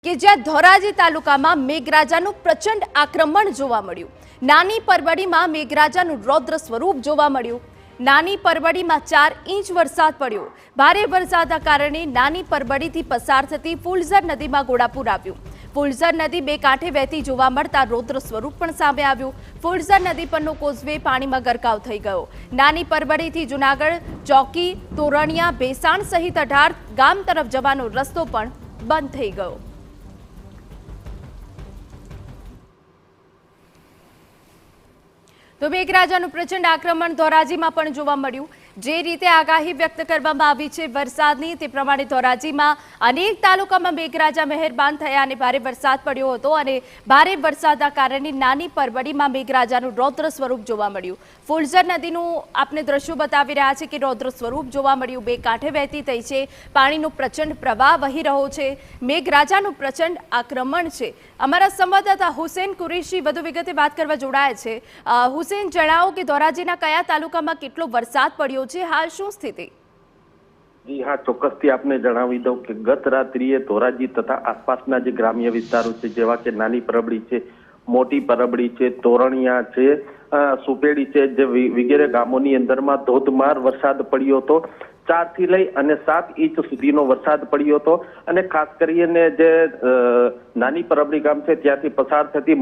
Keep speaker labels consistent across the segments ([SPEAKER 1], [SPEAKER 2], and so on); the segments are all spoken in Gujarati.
[SPEAKER 1] કે જ્યાં ધોરાજી તાલુકામાં મેઘરાજાનું પ્રચંડ આક્રમણ જોવા મળ્યું। નાની પરબડીમાં મેઘરાજાનું રૌદ્ર સ્વરૂપ જોવા મળ્યું। નાની પરબડીમાં 4 ઇંચ વરસાદ પડ્યો। ભારે વરસાદના કારણે નાની પરબડીથી પસાર થતી ફૂલઝર નદીમાં ઘોડાપૂર આવ્યું। ફૂલઝર નદી બે કાંઠે વહેતી જોવા મળતા રૌદ્ર સ્વરૂપ પણ સામે આવ્યું। ફૂલઝર નદી પરનો કોઝવે પાણીમાં ગરકાવ થઈ ગયો। નાની પરબડીથી જૂનાગઢ, ચોકી, તોરણિયા, ભેસાણ સહિત 18 ગામ તરફ જવાનો રસ્તો પણ બંધ થઈ ગયો। તો મેઘરાજાનું પ્રચંડ આક્રમણ ધોરાજીમાં પણ જોવા મળ્યું। જે રીતે આગાહી વ્યક્ત કરવામાં આવી છે વરસાદની, તે પ્રમાણે ધોરાજીમાં અનેક તાલુકામાં મેઘરાજા મહેરબાન થયા અને ભારે વરસાદ પડ્યો હતો અને ભારે વરસાદના કારણે નાની પરબડીમાં મેઘરાજાનું રૌદ્ર સ્વરૂપ જોવા મળ્યું। ફૂલઝર નદીનું આપને દ્રશ્યો બતાવી રહ્યા છે કે રૌદ્ર સ્વરૂપ જોવા મળ્યું। બે કાંઠે વહેતી થઈ છે, પાણીનો પ્રચંડ પ્રવાહ વહી રહ્યો છે, મેઘરાજાનું પ્રચંડ આક્રમણ છે। અમારા સંવાદદાતા હુસેન કુરેશી વધુ વિગતે વાત કરવા જોડાયા છે। હુસેન, જણાવો કે ધોરાજીના કયા તાલુકામાં કેટલો વરસાદ પડ્યો છે, હાલ શું સ્થિતિ?
[SPEAKER 2] જી હા, ચોક્કસથી આપને જણાવી દઉં કે ગત રાત્રિએ ધોરાજી તથા આસપાસના જે ગ્રામ્ય વિસ્તારો છે, જેવા કે નાની પરબડી છે, મોટી પરબડી છે, તોરણિયા છે, સુપેડી છે, જે વગેરે ગામોની અંદરમાં ધોધમાર વરસાદ પડ્યો હતો। 4 થી લઈ અને 7 ઇંચ સુધીનો વરસાદ પડ્યો હતો અને ખાસ કરીને જે નાની પરબડી ગામ છે ત્યાંથી પસાર થતી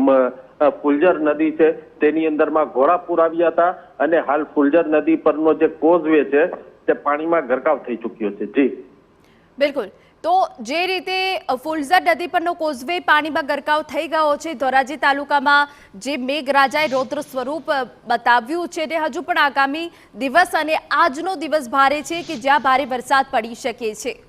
[SPEAKER 2] ફૂલઝર નદી છે તેની અંદરમાં ઘોડાપૂર આવ્યા હતા અને હાલ ફૂલઝર નદી પરનો જે કોઝવે છે તે પાણીમાં ગરકાવ થઈ ચૂક્યો છે। જી
[SPEAKER 1] બિલકુલ, તો જે રીતે ફૂલઝર નદી પરનો કોઝવે પાણીમાં ગરકાવ થઈ ગયો છે, ધોરાજી તાલુકામાં જે મેઘરાજાએ રૌદ્ર સ્વરૂપ બતાવ્યું છે ને હજુ પણ આગામી દિવસ અને આજનો દિવસ ભારે છે કે જ્યાં ભારે વરસાદ પડી શકે છે।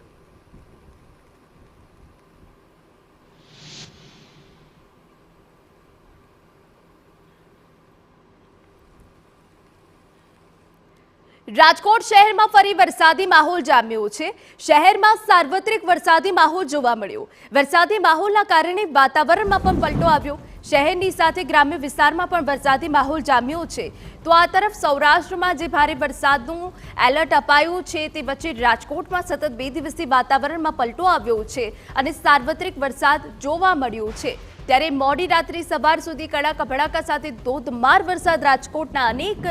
[SPEAKER 1] રાજકોટ શહેરમાં ફરી વરસાદી માહોલ જામ્યો છે। શહેરમાં સાર્વત્રિક વરસાદી માહોલ જોવા મળ્યો। વરસાદી માહોલના કારણે વાતાવરણમાં પણ પલટો આવ્યો। શહેરની સાથે ગ્રામ્ય વિસ્તારમાં પણ વરસાદી માહોલ જામ્યો છે। તો આ તરફ સૌરાષ્ટ્રમાં જે ભારે વરસાદનું એલર્ટ અપાયું છે તે વચ્ચે રાજકોટમાં સતત 2 દિવસથી વાતાવરણમાં પલટો આવ્યો છે અને સાર્વત્રિક વરસાદ જોવા મળ્યો છે। ત્યારે મોડી રાત્રે સવાર સુધી કડાકા ભડાકા સાથે ધોધમાર વરસાદ રાજકોટના અનેક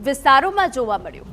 [SPEAKER 1] વિસ્તારોમાં જોવા મળ્યો।